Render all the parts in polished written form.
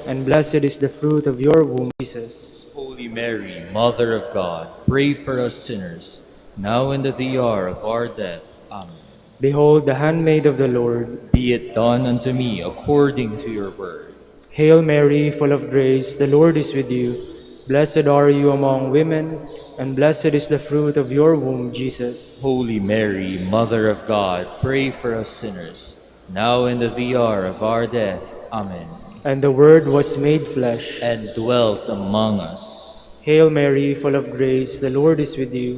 and blessed is the fruit of your womb, Jesus. Holy Mary, Mother of God, pray for us sinners, now and at the hour of our death. Amen. Behold the handmaid of the Lord. Be it done unto me according to your word. Hail Mary, full of grace, the Lord is with you. Blessed are you among women, and blessed is the fruit of your womb, Jesus. Holy Mary, Mother of God, pray for us sinners, now and at the hour of our death. Amen. And the Word was made flesh, and dwelt among us. Hail Mary, full of grace, the Lord is with you.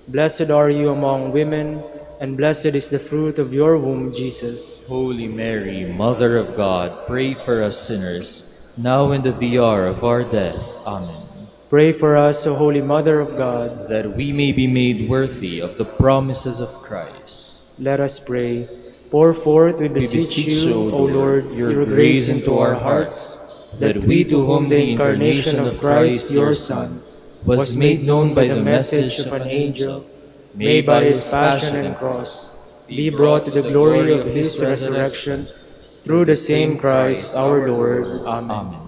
Blessed are you among women, and blessed is the fruit of your womb, Jesus. Holy Mary, Mother of God, pray for us sinners, now and at the hour of our death. Amen. Pray for us, O Holy Mother of God, that we may be made worthy of the promises of Christ. Let us pray. Pour forth, we beseech you, O Lord, your grace into our hearts, that we, to whom the incarnation of Christ, your Son, was made known by the message of an angel, may by his passion and cross be brought to the glory of his resurrection, through the same Christ our Lord. Amen.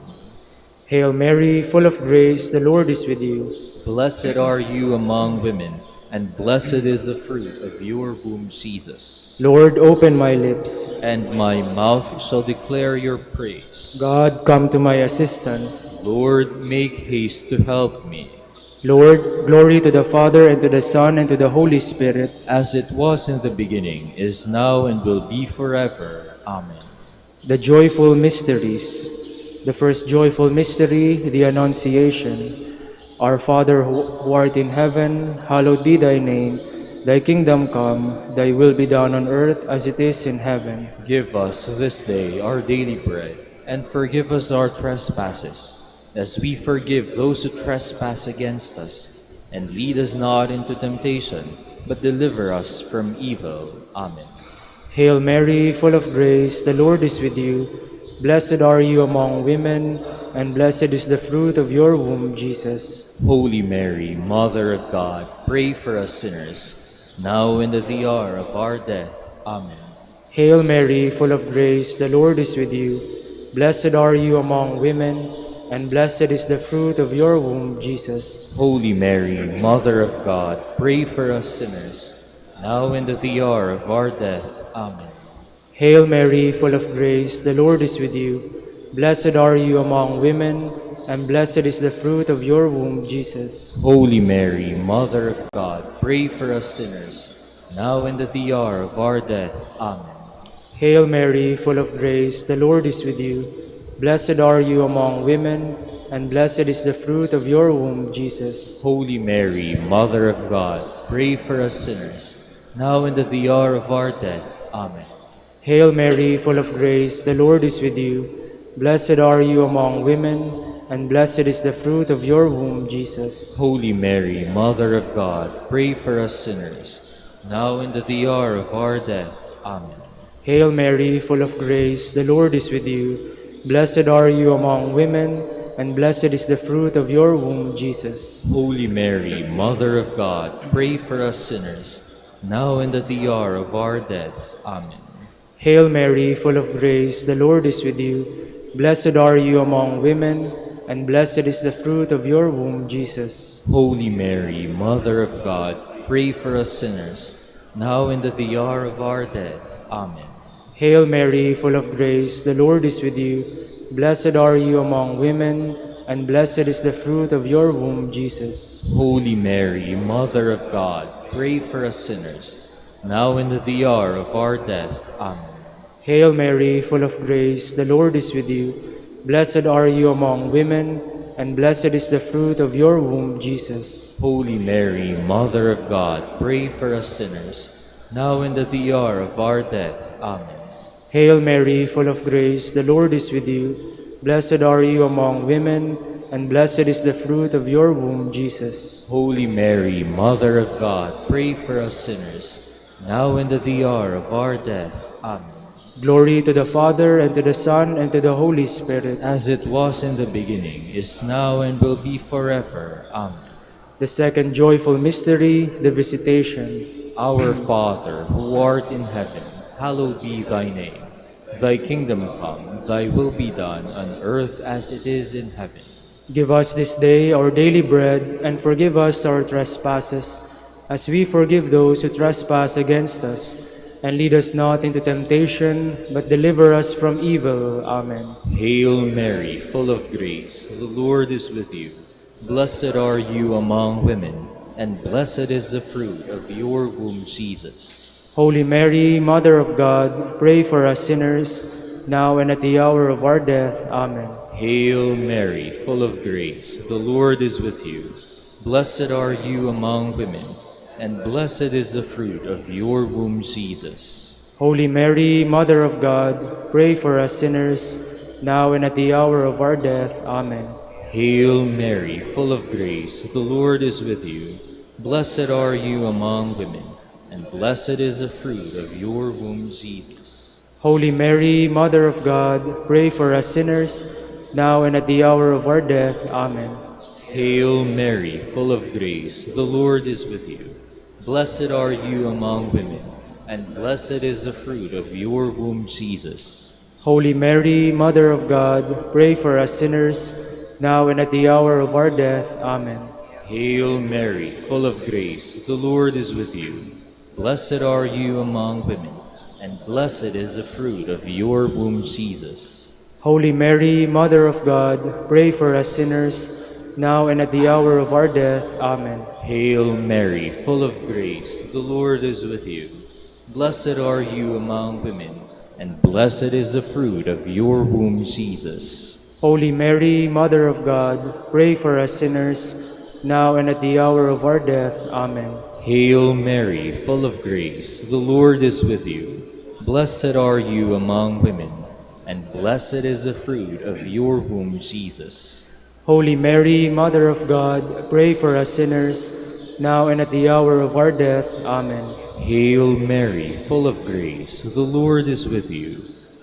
Hail Mary, full of grace, the Lord is with you. Blessed are you among women, and blessed is the fruit of your womb, Jesus. Lord, open my lips, and my mouth shall declare your praise. God, come to my assistance. Lord, make haste to help me. Lord, glory to the Father, and to the Son, and to the Holy Spirit. As it was in the beginning, is now, and will be forever. Amen. The joyful mysteries. The first joyful mystery, the Annunciation. Our Father who art in heaven, hallowed be thy name. Thy kingdom come, thy will be done on earth as it is in heaven. Give us this day our daily bread, and forgive us our trespasses, as we forgive those who trespass against us. And lead us not into temptation, but deliver us from evil. Amen. Hail Mary, full of grace, the Lord is with you. Blessed are you among women, and blessed is the fruit of your womb, Jesus. Holy Mary, Mother of God, pray for us sinners, now and at the hour of our death. Amen. Hail Mary, full of grace, the Lord is with you. Blessed are you among women, and blessed is the fruit of your womb, Jesus. Holy Mary, Mother of God, pray for us sinners, now and at the hour of our death. Amen. Hail Mary, full of grace, the Lord is with you. Blessed are you among women, and blessed is the fruit of your womb, Jesus. Holy Mary, Mother of God, pray for us sinners, now and at the hour of our death. Amen. Hail Mary, full of grace, the Lord is with you. Blessed are you among women, and blessed is the fruit of your womb, Jesus. Holy Mary, Mother of God, pray for us sinners, now and at the hour of our death. Amen. Hail Mary, full of grace, the Lord is with you. Blessed are you among women, and blessed is the fruit of your womb, Jesus. Holy Mary, Mother of God, pray for us sinners, now and at the hour of our death. Amen. Hail Mary, full of grace, the Lord is with you. Blessed are you among women, and blessed is the fruit of your womb, Jesus. Holy Mary, Mother of God, pray for us sinners, now and at the hour of our death. Amen. Hail Mary, full of grace, the Lord is with you. Blessed are you among women, and blessed is the fruit of your womb, Jesus. Holy Mary, Mother of God, pray for us sinners, now and at the hour of our death. Amen. Hail Mary, full of grace, the Lord is with you. Blessed are you among women, and blessed is the fruit of your womb, Jesus. Holy Mary, Mother of God, pray for us sinners, now and at the hour of our death. Amen. Hail Mary, full of grace, the Lord is with you. Blessed are you among women, and blessed is the fruit of your womb, Jesus. Holy Mary, Mother of God, pray for us sinners, now and at the hour of our death. Amen. Hail Mary, full of grace, the Lord is with you. Blessed are you among women, and blessed is the fruit of your womb, Jesus. Holy Mary, Mother of God, pray for us sinners, now and at the hour of our death. Amen. Glory to the Father, and to the Son, and to the Holy Spirit. As it was in the beginning, is now, and will be forever. Amen. The second joyful mystery, the Visitation. Our Father, who art in heaven, hallowed be thy name. Thy kingdom come, thy will be done on earth as it is in heaven. Give us this day our daily bread, and forgive us our trespasses, as we forgive those who trespass against us. And lead us not into temptation, but deliver us from evil. Amen. Hail Mary, full of grace, the Lord is with you. Blessed are you among women, and blessed is the fruit of your womb, Jesus. Holy Mary, Mother of God, pray for us sinners, now and at the hour of our death. Amen. Hail Mary, full of grace, the Lord is with you. Blessed are you among women, and blessed is the fruit of your womb, Jesus. Holy Mary, Mother of God, pray for us sinners, now and at the hour of our death. Amen. Hail Mary, full of grace, the Lord is with you. Blessed are you among women, and blessed is the fruit of your womb, Jesus. Holy Mary, Mother of God, pray for us sinners, now and at the hour of our death. Amen. Hail Mary, full of grace, the Lord is with you. Blessed are you among women, and blessed is the fruit of your womb, Jesus. Holy Mary, Mother of God, pray for us sinners, now and at the hour of our death. Amen. Hail Mary, full of grace, the Lord is with you. Blessed are you among women, and blessed is the fruit of your womb, Jesus. Holy Mary, Mother of God, pray for us sinners, now and at the hour of our death. Amen. Hail Mary, full of grace, the Lord is with you. Blessed are you among women, and blessed is the fruit of your womb, Jesus. Holy Mary, Mother of God, pray for us sinners, now and at the hour of our death. Amen. Hail Mary, full of grace, the Lord is with you. Blessed are you among women, and blessed is the fruit of your womb, Jesus. Holy Mary, Mother of God, pray for us sinners, now and at the hour of our death. Amen. Hail Mary, full of grace, the Lord is with you.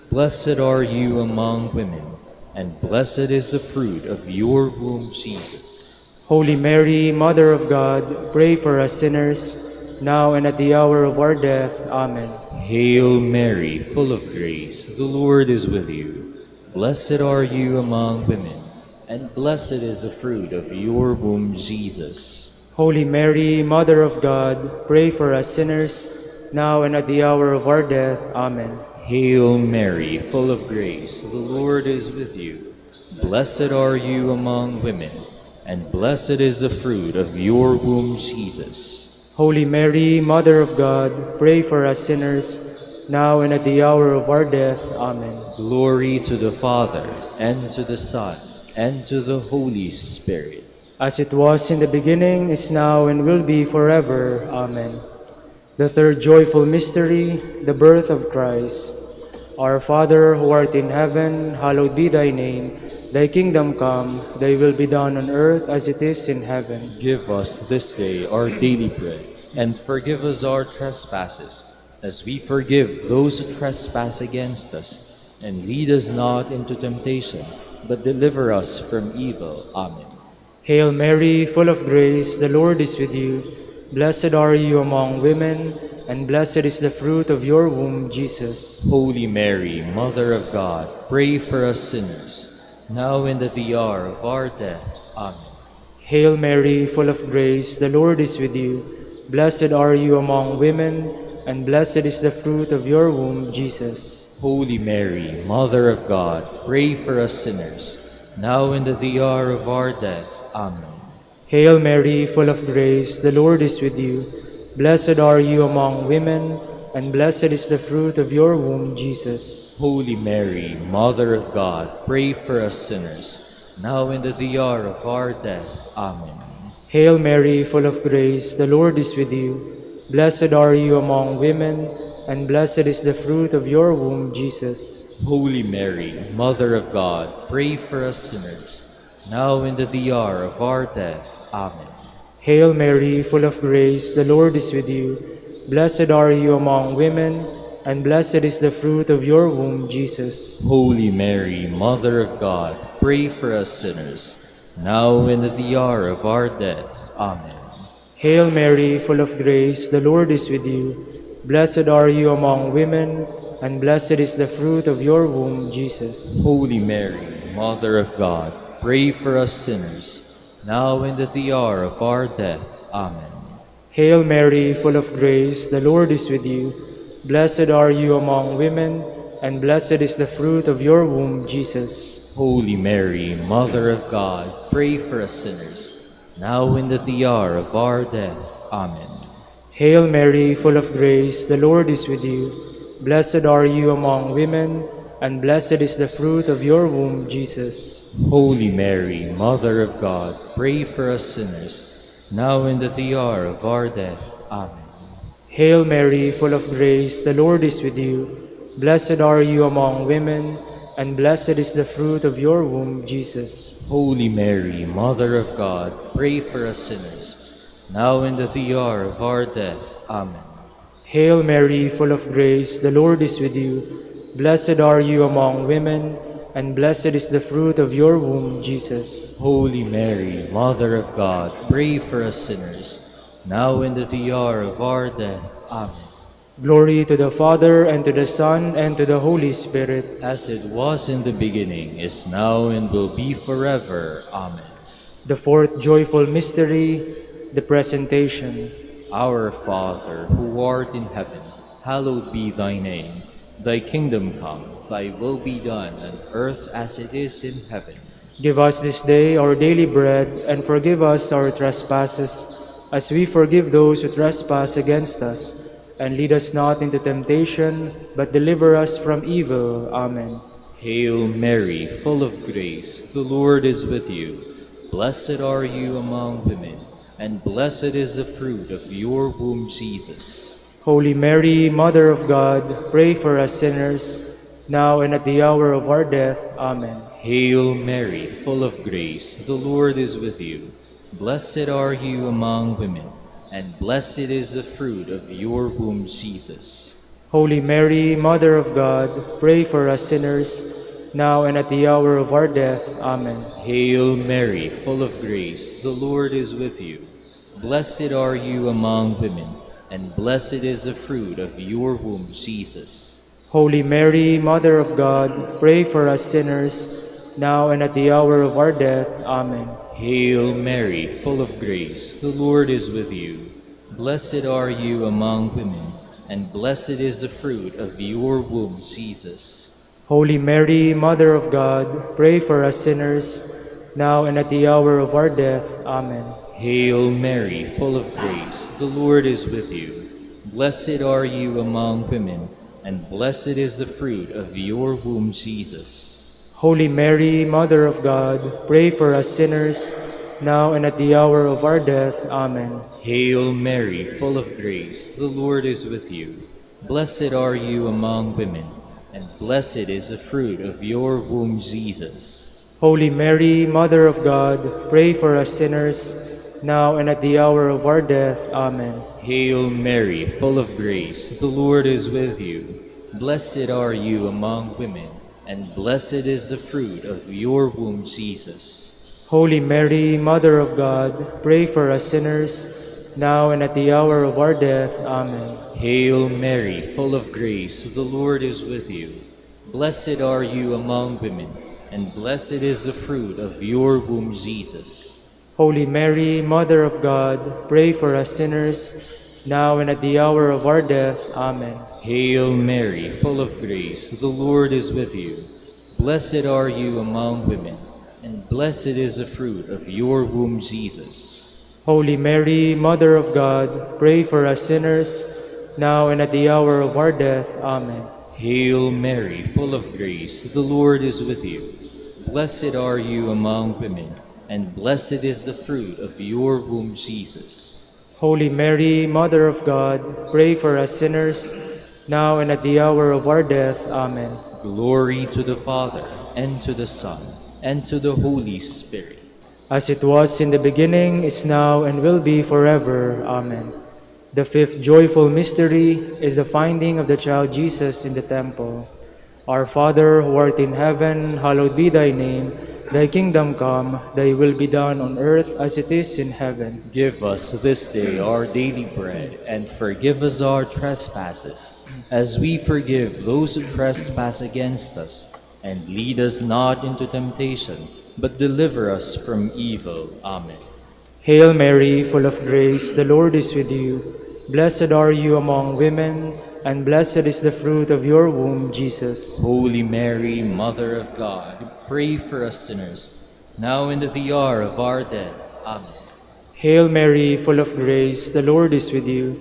Blessed are you among women, and blessed is the fruit of your womb, Jesus. Holy Mary, Mother of God, pray for us sinners, now and at the hour of our death. Amen. Hail Mary, full of grace, the Lord is with you. Blessed are you among women, and blessed is the fruit of your womb, Jesus. Holy Mary, Mother of God, pray for us sinners, now and at the hour of our death. Amen. Hail Mary, full of grace, the Lord is with you. Blessed are you among women, and blessed is the fruit of your womb, Jesus. Holy Mary, Mother of God, pray for us sinners, now and at the hour of our death. Amen. Glory to the Father, and to the Son, and to the Holy Spirit. As it was in the beginning, is now, and will be forever. Amen. The third joyful mystery, the birth of Christ. Our Father, who art in heaven, hallowed be thy name. Thy kingdom come, thy will be done on earth as it is in heaven. Give us this day our daily bread, and forgive us our trespasses, as we forgive those who trespass against us. And lead us not into temptation, but deliver us from evil. Amen. Hail Mary, full of grace, the Lord is with you. Blessed are you among women, and blessed is the fruit of your womb, Jesus. Holy Mary, Mother of God, pray for us sinners, now and at the hour of our death. Amen. Hail Mary, full of grace, the Lord is with you. Blessed are you among women, and blessed is the fruit of your womb, Jesus. Holy Mary, Mother of God, pray for us sinners, now and at the hour of our death. Amen. Hail Mary, full of grace, the Lord is with you. Blessed are you among women, and blessed is the fruit of your womb, Jesus. Holy Mary, Mother of God, pray for us sinners, now and at the hour of our death. Amen. Hail Mary, full of grace, the Lord is with you. Blessed are you among women, and blessed is the fruit of your womb, Jesus. Holy Mary, Mother of God, pray for us sinners, now and at the hour of our death. Amen. Hail Mary, full of grace, the Lord is with you. Blessed are you among women, and blessed is the fruit of your womb, Jesus. Holy Mary, Mother of God, pray for us sinners, now and at the hour of our death. Amen. Hail Mary, full of grace, the Lord is with you. Blessed are you among women, and blessed is the fruit of your womb, Jesus. Holy Mary, Mother of God, pray for us sinners, now and at the hour of our death. Amen. Hail Mary, full of grace, the Lord is with you. Blessed are you among women, and blessed is the fruit of your womb, Jesus. Holy Mary, Mother of God, pray for us sinners, now and at the hour of our death. Amen. Hail Mary, full of grace, the Lord is with you. Blessed are you among women, and blessed is the fruit of your womb, Jesus. Holy Mary, Mother of God, pray for us sinners, now and at the hour of our death. Amen. Hail Mary, full of grace, the Lord is with you. Blessed are you among women, and blessed is the fruit of your womb, Jesus. Holy Mary, Mother of God, pray for us sinners, now and at the hour of our death. Amen. Hail Mary, full of grace, the Lord is with you. Blessed are you among women, and blessed is the fruit of your womb, Jesus. Holy Mary, Mother of God, pray for us sinners, now and at the hour of our death. Amen. Glory to the Father, and to the Son, and to the Holy Spirit. As it was in the beginning, is now, and will be forever. Amen. The fourth joyful mystery, the Presentation. Our Father, who art in heaven, hallowed be thy name. Thy kingdom come, thy will be done on earth as it is in heaven. Give us this day our daily bread, and forgive us our trespasses, as we forgive those who trespass against us. And lead us not into temptation, but deliver us from evil. Amen. Hail Mary, full of grace, the Lord is with you. Blessed are you among women, and blessed is the fruit of your womb, Jesus. Holy Mary, Mother of God, pray for us sinners, now and at the hour of our death. Amen. Hail Mary, full of grace, the Lord is with you. Blessed are you among women, and blessed is the fruit of your womb, Jesus. Holy Mary, Mother of God, pray for us sinners, now and at the hour of our death. Amen. Hail Mary, full of grace, the Lord is with you. Blessed are you among women, and blessed is the fruit of your womb, Jesus. Holy Mary, Mother of God, pray for us sinners, now and at the hour of our death. Amen. Hail Mary, full of grace, the Lord is with you. Blessed are you among women, and blessed is the fruit of your womb, Jesus. Holy Mary, Mother of God, pray for us sinners, now and at the hour of our death. Amen. Hail Mary, full of grace, the Lord is with you. Blessed are you among women, and blessed is the fruit of your womb, Jesus. Holy Mary, Mother of God, pray for us sinners, now and at the hour of our death. Amen. Hail Mary, full of grace, the Lord is with you. Blessed are you among women, and blessed is the fruit of your womb, Jesus. Holy Mary, Mother of God, pray for us sinners, now and at the hour of our death. Amen. Hail Mary, full of grace, the Lord is with you. Blessed are you among women, and blessed is the fruit of your womb, Jesus. Holy Mary, Mother of God, pray for us sinners, now and at the hour of our death. Amen. Hail Mary, full of grace, the Lord is with you. Blessed are you among women, and blessed is the fruit of your womb, Jesus. Holy Mary, Mother of God, pray for us sinners, now and at the hour of our death. Amen. Hail Mary, full of grace, the Lord is with you. Blessed are you among women, and blessed is the fruit of your womb, Jesus. Holy Mary, Mother of God, pray for us sinners, now and at the hour of our death. Amen. Hail Mary, full of grace, the Lord is with you. Blessed are you among women, and blessed is the fruit of your womb, Jesus. Holy Mary, Mother of God, pray for us sinners, now and at the hour of our death. Amen. Glory to the Father, and to the Son, and to the Holy Spirit. As it was in the beginning, is now, and will be forever. Amen. The fifth joyful mystery is the finding of the child Jesus in the temple. Our Father, who art in heaven, hallowed be thy name. Thy kingdom come, thy will be done on earth as it is in heaven. Give us this day our daily bread, and forgive us our trespasses, as we forgive those who trespass against us. And lead us not into temptation, but deliver us from evil. Amen. Hail Mary, full of grace, the Lord is with you. Blessed are you among women, and blessed is the fruit of your womb, Jesus. Holy Mary, Mother of God, pray for us sinners, now and at the hour of our death. Amen. Hail Mary, full of grace, the Lord is with you.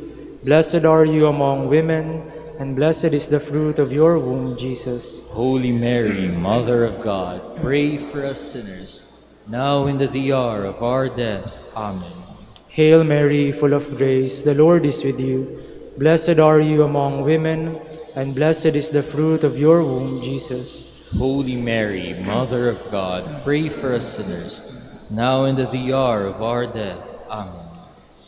Blessed are you among women, and blessed is the fruit of your womb, Jesus. Holy Mary, Mother of God, pray for us sinners, now and at the hour of our death. Amen. Hail Mary, full of grace, the Lord is with you. Blessed are you among women, and blessed is the fruit of your womb, Jesus. Holy Mary, Mother of God, pray for us sinners, now and at the hour of our death. Amen.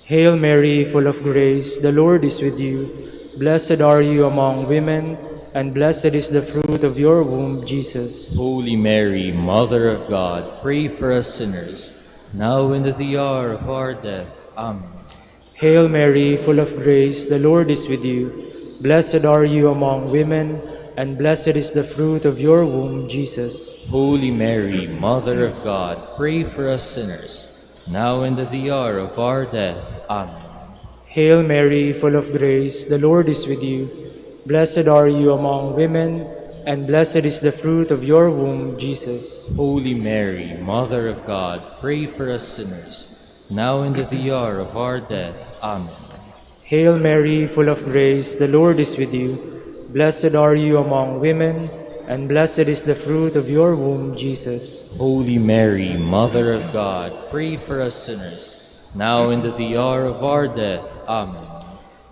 Hail Mary, full of grace, the Lord is with you. Blessed are you among women, and blessed is the fruit of your womb, Jesus. Holy Mary, Mother of God, pray for us sinners, now and at the hour of our death. Amen. Hail Mary, full of grace, the Lord is with you. Blessed are you among women, and blessed is the fruit of your womb, Jesus. Holy Mary, Mother of God, pray for us sinners, now and at the hour of our death. Amen. Hail Mary, full of grace, the Lord is with you. Blessed are you among women, and blessed is the fruit of your womb, Jesus. Holy Mary, Mother of God, pray for us sinners, now and at the hour of our death. Amen. Hail Mary, full of grace, the Lord is with you. Blessed are you among women, and blessed is the fruit of your womb, Jesus. Holy Mary, Mother of God, pray for us sinners, now and at the hour of our death. Amen.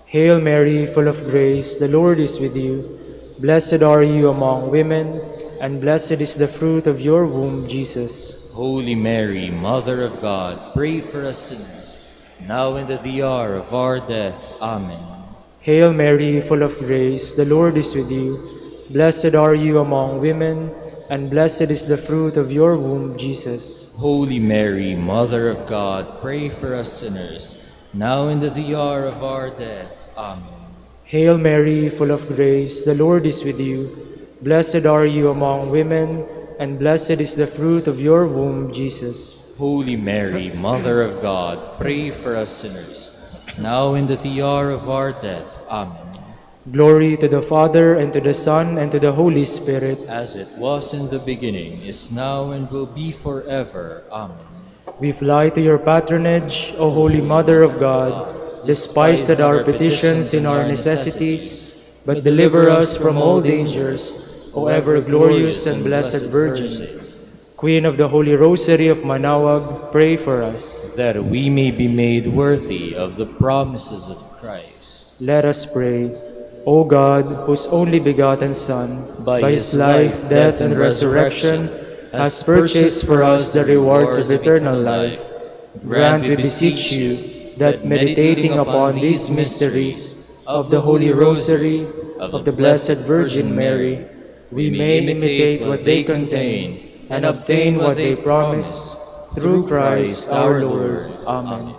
Hail Mary, full of grace, the Lord is with you. Blessed are you among women, and blessed is the fruit of your womb, Jesus. Holy Mary, Mother of God, pray for us sinners, now and at the hour of our death. Amen. Hail Mary, full of grace, the Lord is with you. Blessed are you among women, and blessed is the fruit of your womb, Jesus. Holy Mary, Mother of God, pray for us sinners, now and at the hour of our death. Amen. Hail Mary, full of grace, the Lord is with you. Blessed are you among women, and blessed is the fruit of your womb, Jesus. Holy Mary, Mother of God, pray for us sinners, now and at the hour of our death. Amen. Glory to the Father, and to the Son, and to the Holy Spirit. As it was in the beginning, is now, and will be forever. Amen. We fly to your patronage, O Holy Mother of God. Despise not our petitions in our necessities, but deliver us from all dangers, O ever glorious and blessed Virgin. Queen of the Holy Rosary of Manaoag, pray for us. That we may be made worthy of the promises of Christ. Let us pray. O God, whose only begotten Son, by his life, death, and resurrection, has purchased for us the rewards of eternal life, grant, we beseech you, that meditating upon these mysteries of the Holy Rosary of the Blessed Virgin Mary, we may imitate what they contain and obtain what they promise, through Christ our Lord. Amen.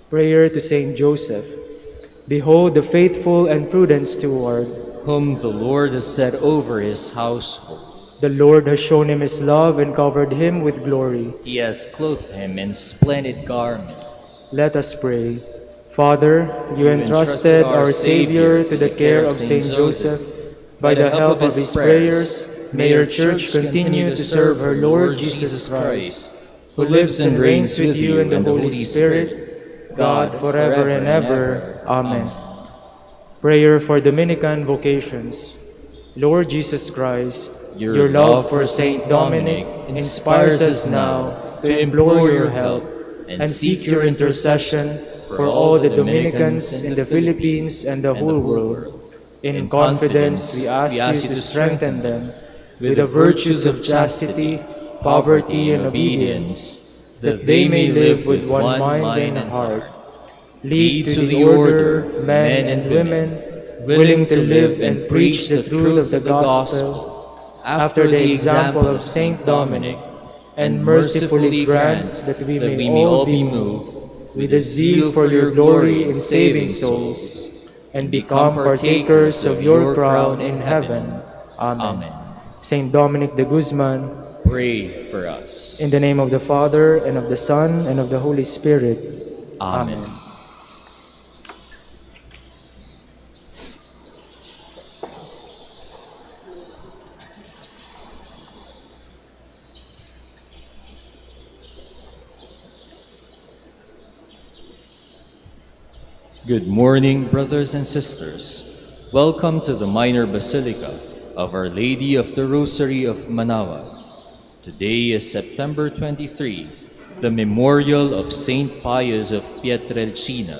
Prayer to Saint Joseph. Behold the faithful and prudent steward, whom the Lord has set over his household. The Lord has shown him his love and covered him with glory. He has clothed him in splendid garment. Let us pray. Father, you entrusted our Savior to the care of Saint Joseph. By the help of his prayers, may your Church continue to serve her Lord Jesus Christ, who lives and reigns with you in the Holy Spirit, God, forever and ever. Amen. Prayer for Dominican vocations. Lord Jesus Christ, your love for Saint Dominic inspires us now to implore your help and seek your intercession for all the Dominicans in the Philippines and the whole world. In confidence, we ask you to strengthen them with the virtues of chastity, poverty, and obedience, that they may live with one mind and heart. Lead to the order men and women willing to live and preach the truth of the gospel, after the example of Saint Dominic, and mercifully grant that we may all be moved with a zeal for your glory in saving souls, and become partakers of your crown in heaven. Amen. Saint Dominic de Guzman, pray for us. in the name of the Father, and of the Son, and of the Holy Spirit. Amen. Good morning, brothers and sisters. Welcome to the Minor Basilica of Our Lady of the Rosary of Manaoag. Today is September 23, the memorial of Saint Pius of Pietrelcina,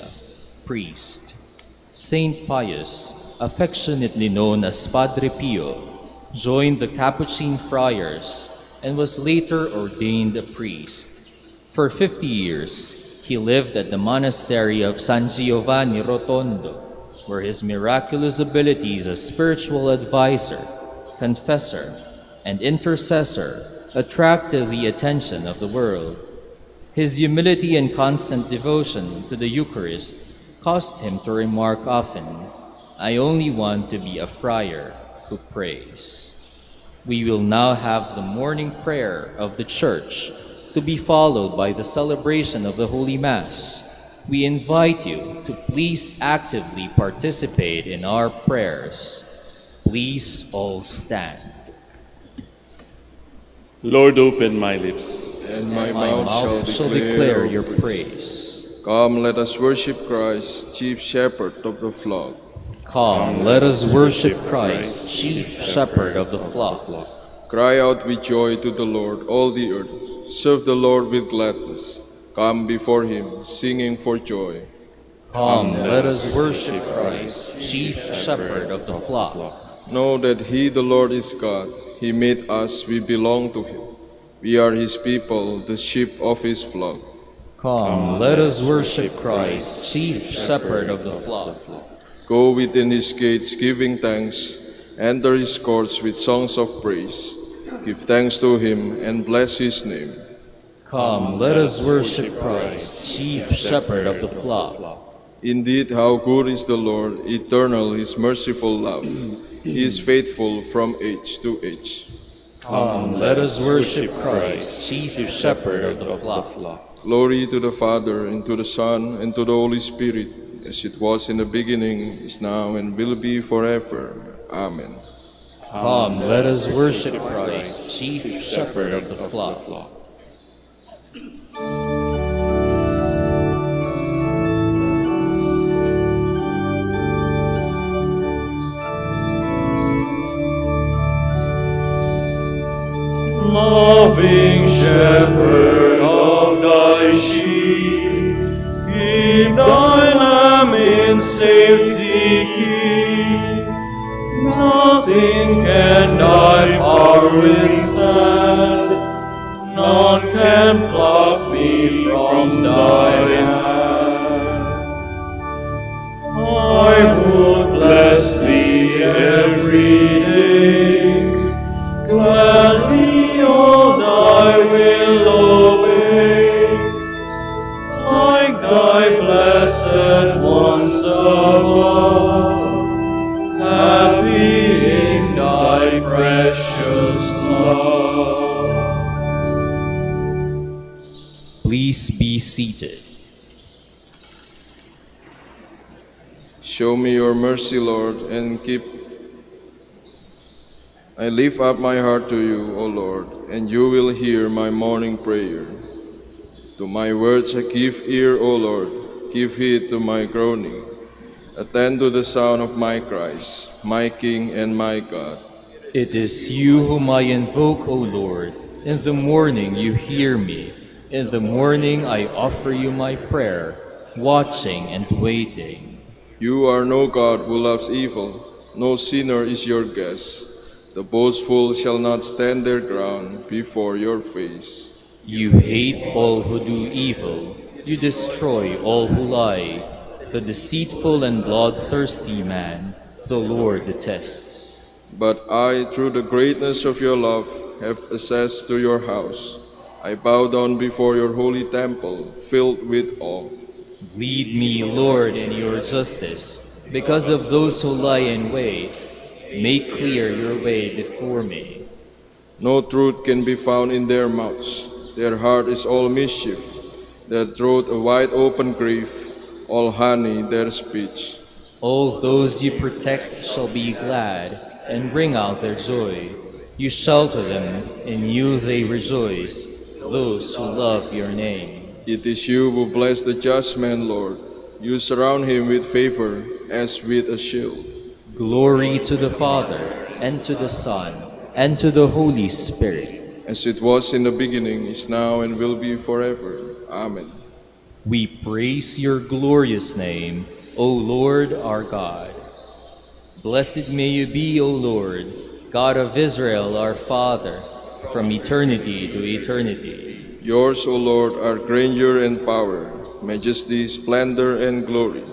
priest. Saint Pius, affectionately known as Padre Pio, joined the Capuchin friars and was later ordained a priest. For 50 years, he lived at the monastery of San Giovanni Rotondo, where his miraculous abilities as spiritual advisor, confessor, and intercessor attracted the attention of the world. His humility and constant devotion to the Eucharist caused him to remark often, "I only want to be a friar who prays." We will now have the morning prayer of the Church, to be followed by the celebration of the Holy Mass. We invite you to please actively participate in our prayers. Please all stand. Lord, open my lips, and my My mouth shall declare your praise. Come, let us worship Christ, chief shepherd of the flock. Come, let us worship Christ, chief shepherd of the flock. Cry out with joy to the Lord, all the earth. Serve the Lord with gladness. Come before him, singing for joy. Come, let us worship Christ, chief shepherd of the flock. Know that he, the Lord, is God. He made us, we belong to him. We are his people, the sheep of his flock. Come, let us worship Christ, chief shepherd of the flock. Go within his gates, giving thanks. Enter his courts with songs of praise. Give thanks to him and bless his name. Come, let us worship Christ, chief shepherd of the flock. Indeed, how good is the Lord, eternal his merciful love. He is faithful from age to age. Come, let us worship Christ, chief shepherd of the flock. Glory to the Father, and to the Son, and to the Holy Spirit, as it was in the beginning, is now, and will be forever. Amen. Come, let us worship Christ, chief shepherd of the flock. loving shepherd of thy sheep, keep thy lamb in safety keep. Nothing can thy power withstand, none can pluck me from thy hand. I would bless thee every day, gladly all thy will obey, like thy blessed ones above, happy in thy precious love. Please be seated. Show me your mercy, Lord, and I lift up my heart to you, O Lord, and you will hear my morning prayer. To my words I give ear, O Lord, give heed to my groaning. Attend to the sound of my cries, my King and my God. It is you whom I invoke, O Lord. In the morning you hear me. In the morning I offer you my prayer, watching and waiting. You are no God who loves evil, no sinner is your guest. The boastful shall not stand their ground before your face. You hate all who do evil, you destroy all who lie. The deceitful and bloodthirsty man, the Lord detests. But I, through the greatness of your love, have access to your house. I bow down before your holy temple, filled with awe. Lead me, Lord, in your justice. Because of those who lie in wait, make clear your way before me. No truth can be found in their mouths. Their heart is all mischief, their throat a wide open grave, all honey their speech. All those you protect shall be glad and bring out their joy. You shelter them, in you they rejoice, those who love your name. It is you who bless the just man, Lord. You surround him with favor as with a shield. Glory to the Father, and to the Son, and to the Holy Spirit. As it was in the beginning, is now, and will be forever. Amen. We praise your glorious name, O Lord our God. Blessed may you be, O Lord, God of Israel, our Father, from eternity to eternity. Yours, O Lord, are grandeur and power, majesty, splendor, and glory.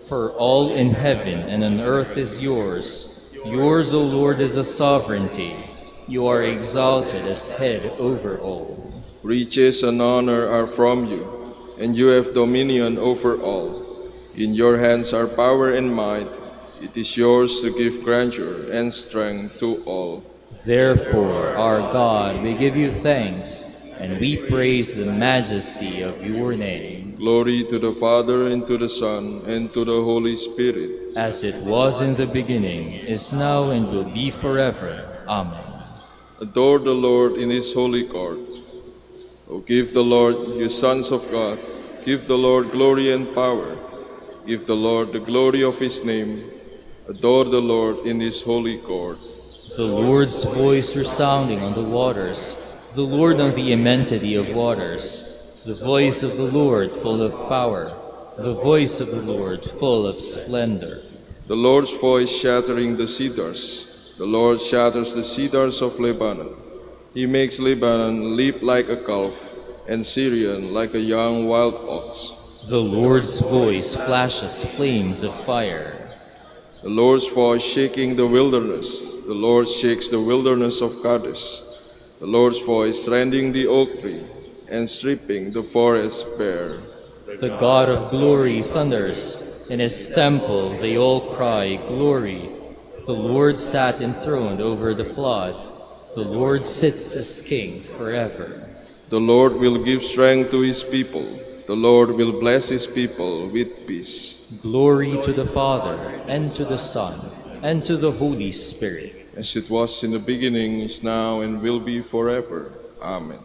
For all in heaven and on earth is yours. Yours, O Lord, is the sovereignty. You are exalted as head over all. Riches and honor are from you, and you have dominion over all. In your hands are power and might. It is yours to give grandeur and strength to all. Therefore, our God, we give you thanks, and we praise the majesty of your name. Glory to the Father, and to the Son, and to the Holy Spirit. As it was in the beginning, is now, and will be forever. Amen. Adore the Lord in his holy court. O give the Lord, you sons of God, give the Lord glory and power. Give the Lord the glory of his name. Adore the Lord in his holy court. The Lord's voice resounding on the waters, the Lord on the immensity of waters. The voice of the Lord full of power, the voice of the Lord full of splendor. The Lord's voice shattering the cedars. The Lord shatters the cedars of Lebanon. He makes Lebanon leap like a calf, and Syrian like a young wild ox. The Lord's voice flashes flames of fire. The Lord's voice shaking the wilderness. The Lord shakes the wilderness of Kadesh. The Lord's voice rending the oak tree and stripping the forest bare. The God of glory thunders. In his temple they all cry, Glory. The Lord sat enthroned over the flood. The Lord sits as king forever. The Lord will give strength to his people. The Lord will bless his people with peace. Glory to the Father, and to the Son, and to the Holy Spirit. As it was in the beginning, is now, and will be forever. Amen.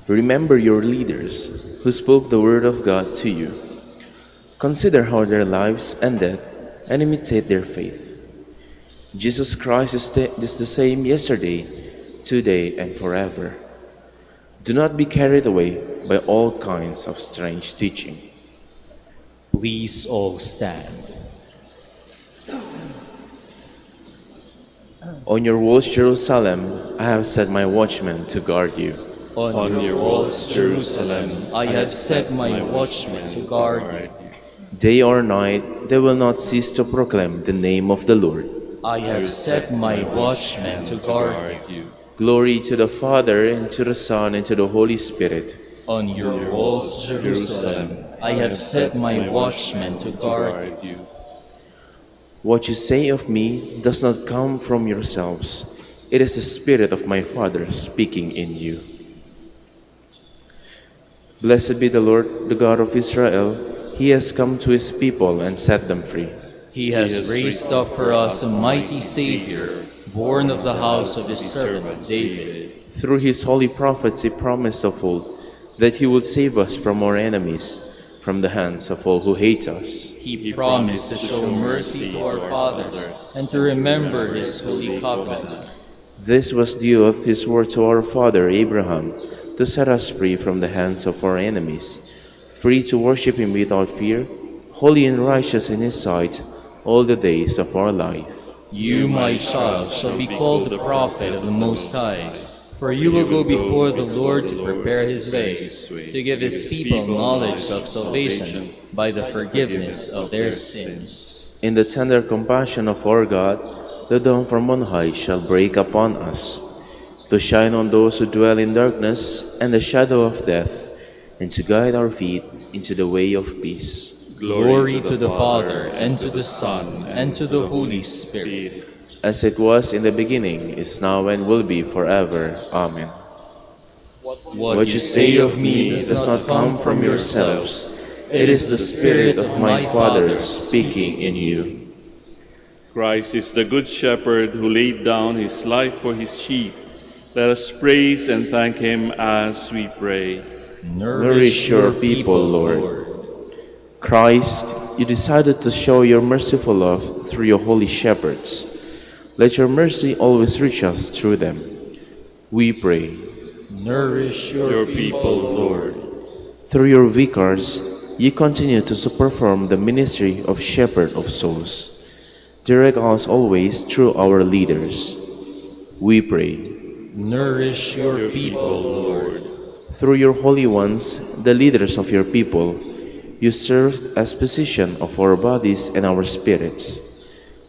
Remember your leaders who spoke the word of God to you. Consider how their lives ended and imitate their faith. Jesus Christ is the same yesterday, today, and forever. Do not be carried away by all kinds of strange teaching. Please all stand. On your walls, Jerusalem, I have set my watchmen to guard you. On your walls, Jerusalem, I have set my watchmen to guard you. Day or night, they will not cease to proclaim the name of the Lord. I have set my watchmen to guard you. Glory to the Father, and to the Son, and to the Holy Spirit. On your walls, Jerusalem, I have set my watchmen to guard you. What you say of me does not come from yourselves. It is the Spirit of my Father speaking in you. Blessed be the Lord, the God of Israel. He has come to his people and set them free. He has raised up for us a mighty Savior, born of the house of his servant David. Through his holy prophets he promised of old that he would save us from our enemies, from the hands of all who hate us. He promised to show mercy to our fathers and to remember his holy covenant. This was the oath he swore to our father Abraham, to set us free from the hands of our enemies, free to worship him without fear, holy and righteous in his sight, all the days of our life. You, my child, shall be called the prophet of the Most High, for you will go before the Lord to prepare his way, to give his people knowledge of salvation by the forgiveness of their sins. In the tender compassion of our God, the dawn from on high shall break upon us, to shine on those who dwell in darkness and the shadow of death, and to guide our feet into the way of peace. Glory to the Father, and to the Son, and to the Holy Spirit. As it was in the beginning, is now, and will be forever. Amen. What you say of me does not come from yourselves. It is the Spirit of my Father speaking in you. Christ is the Good Shepherd who laid down his life for his sheep. Let us praise and thank him as we pray. Nourish your people, Lord. Christ, you decided to show your merciful love through your holy shepherds. Let your mercy always reach us through them. We pray. Nourish Your people, Lord. Through your vicars, you continue to perform the ministry of shepherd of souls. Direct us always through our leaders. We pray. Nourish your people, Lord. Through your holy ones, the leaders of your people, you served as physician of our bodies and our spirits.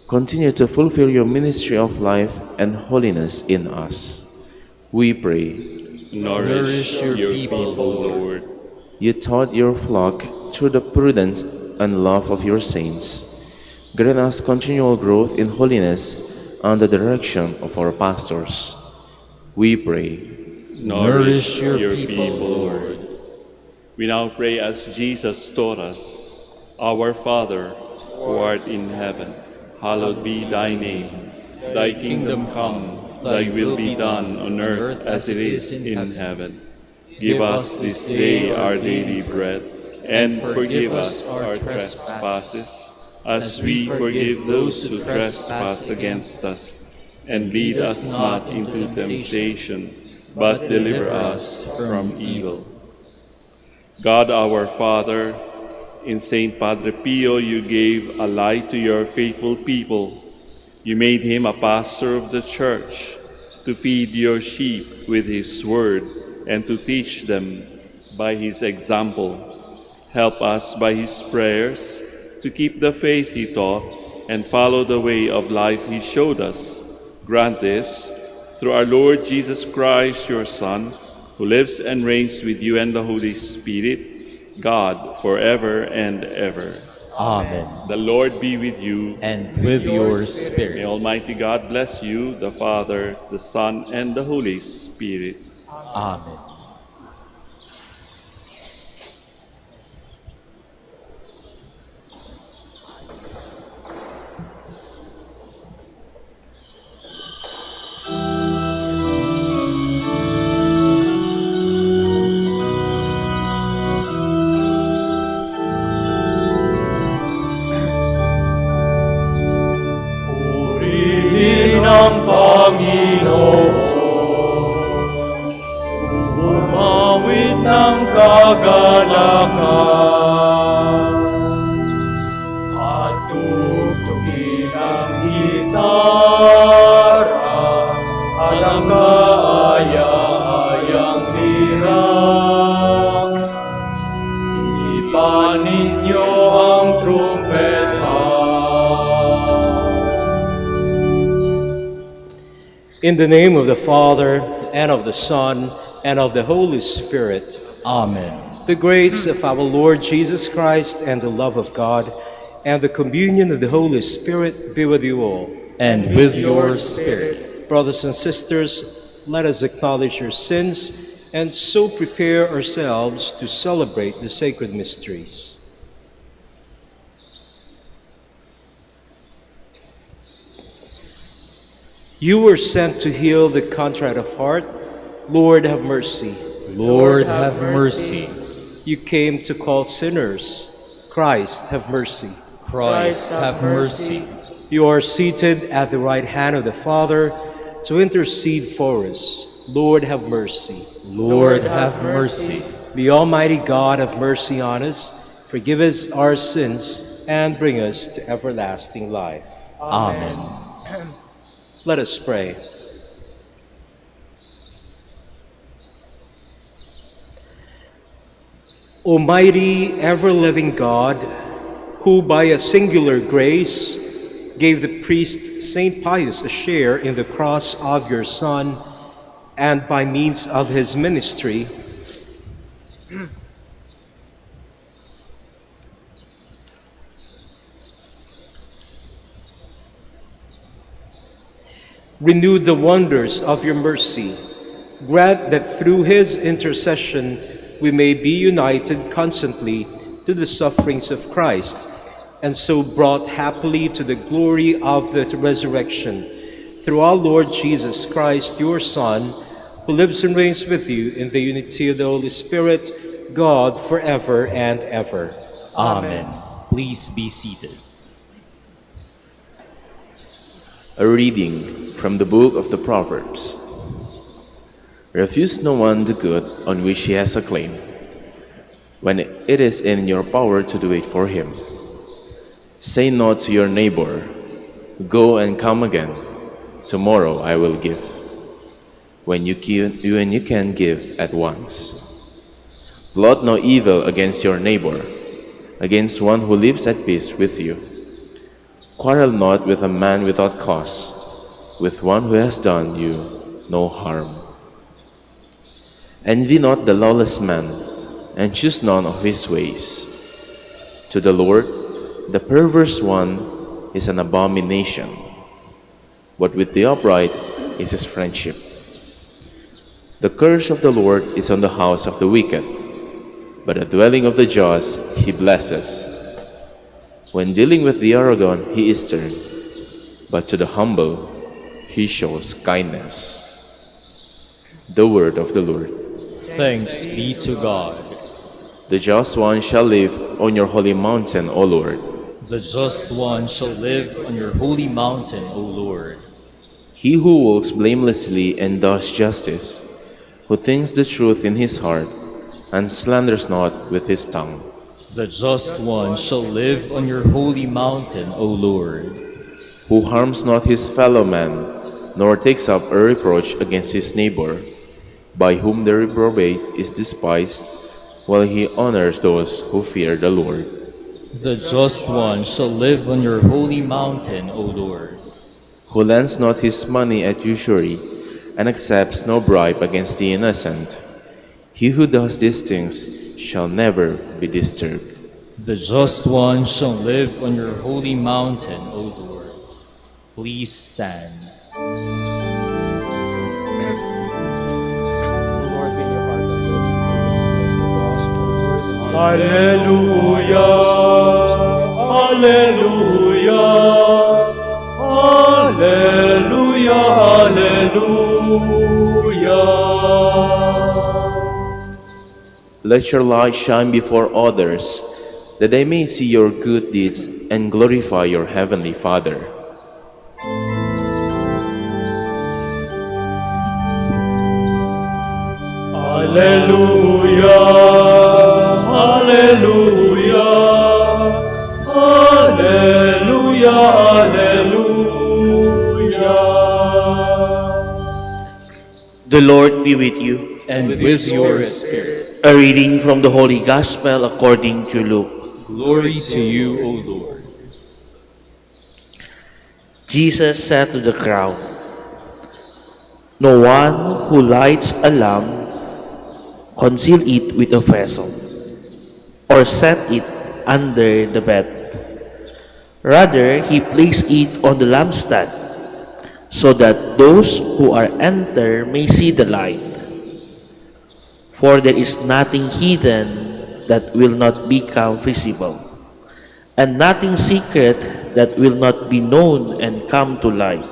Continue to fulfill your ministry of life and holiness in us. We pray. Nourish your people, Lord. You taught your flock through the prudence and love of your saints. Grant us continual growth in holiness under the direction of our pastors. We pray. Nourish your people, Lord. We now pray as Jesus taught us. Our Father, who art in heaven, hallowed be thy name. Thy kingdom come, thy will be done on earth as it is in heaven. Give us this day our daily bread, and forgive us our trespasses, as we forgive those who trespass against us. And lead us not into temptation, but deliver us from evil. God our Father, in Saint Padre Pio you gave a light to your faithful people. You made him a pastor of the Church, to feed your sheep with his word and to teach them by his example. Help us by his prayers to keep the faith he taught and follow the way of life he showed us. Grant this through our Lord Jesus Christ, your Son, who lives and reigns with you and the Holy Spirit, God, forever and ever. Amen. The Lord be with you. And with your May spirit. Almighty God bless you, the Father, the Son, and the Holy Spirit. Amen. Purihin ang Panginoon, umawit ng kagalakan, at tugtugin ang gitara, at ang kaaya-ayang lira. Ipanin niyo ang trumpeta. In the name of the Father, and of the Son, and of the Holy Spirit. Amen. The grace of our Lord Jesus Christ, and the love of God, and the communion of the Holy Spirit be with you all. And with your spirit. Brothers and sisters, let us acknowledge our sins, and so prepare ourselves to celebrate the sacred mysteries. You were sent to heal the contrite of heart. Lord, have mercy. Lord, have mercy. You came to call sinners. Christ, have mercy. Christ, have mercy. You are seated at the right hand of the Father to intercede for us. Lord, have mercy. Lord, have mercy. The Almighty God have mercy on us, forgive us our sins, and bring us to everlasting life. Amen. Let us pray. Almighty, ever-living God, who by a singular grace gave the priest Saint Pius a share in the cross of your Son, and by means of his ministry, renew the wonders of your mercy. Grant that through his intercession we may be united constantly to the sufferings of Christ, and so brought happily to the glory of the resurrection. Through our Lord Jesus Christ, your Son, who lives and reigns with you in the unity of the Holy Spirit, God, forever and ever. Amen. Please be seated. A reading from the book of the Proverbs. Refuse no one the good on which he has a claim, when it is in your power to do it for him. Say not to your neighbor, "Go and come again, tomorrow I will give," when you can give at once. Plot no evil against your neighbor, against one who lives at peace with you. Quarrel not with a man without cause, with one who has done you no harm. Envy not the lawless man, and choose none of his ways. To the Lord, the perverse one is an abomination, but with the upright is his friendship. The curse of the Lord is on the house of the wicked, but the dwelling of the just he blesses. When dealing with the arrogant, he is stern, but to the humble he shows kindness. The word of the Lord. Thanks be to God. The just one shall live on your holy mountain, O Lord. The just one shall live on your holy mountain, O Lord. He who walks blamelessly and does justice, who thinks the truth in his heart, and slanders not with his tongue. The just one shall live on your holy mountain, O Lord. Who harms not his fellow man, nor takes up a reproach against his neighbor, by whom the reprobate is despised, while he honors those who fear the Lord. The just one shall live on your holy mountain, O Lord. Who lends not his money at usury, and accepts no bribe against the innocent. He who does these things shall never be disturbed. The just one shall live on your holy mountain, O Lord. Please stand. Alleluia, Alleluia, Alleluia, Alleluia. Let your light shine before others, that they may see your good deeds and glorify your heavenly Father. Alleluia, Alleluia, Alleluia, Alleluia. The Lord be with you. And with your spirit. A reading from the Holy Gospel according to Luke. Glory to you, O Lord. Jesus said to the crowd, "No one who lights a lamp conceals it with a vessel, or set it under the bed. Rather, he places it on the lampstand, so that those who are enter may see the light. For there is nothing hidden that will not become visible, and nothing secret that will not be known and come to light.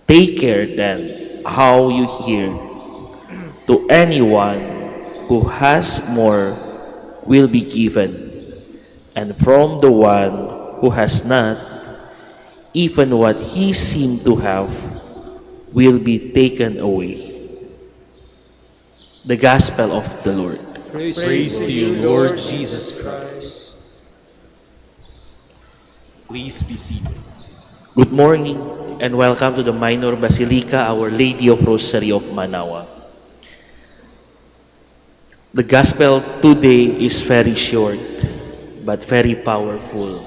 Take care then how you hear. To anyone who has more will be given, and from the one who has not, even what he seemed to have will be taken away." The Gospel of the Lord. Praise to you, Lord Jesus Christ. Please be seated. Good morning and welcome to the Minor Basilica, Our Lady of Rosary of Manaoag. The Gospel today is very short. but very powerful.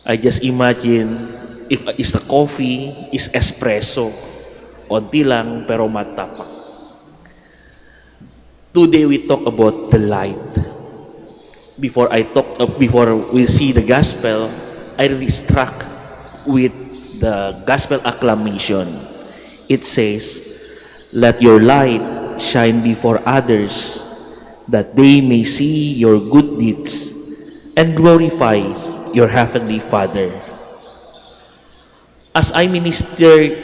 I just imagine if is the coffee is espresso, onti lang pero matapak. Today we talk about the light. Before we see the gospel, I really struck with the gospel acclamation. It says, "Let your light shine before others, that they may see your good deeds and glorify your heavenly Father." As I ministered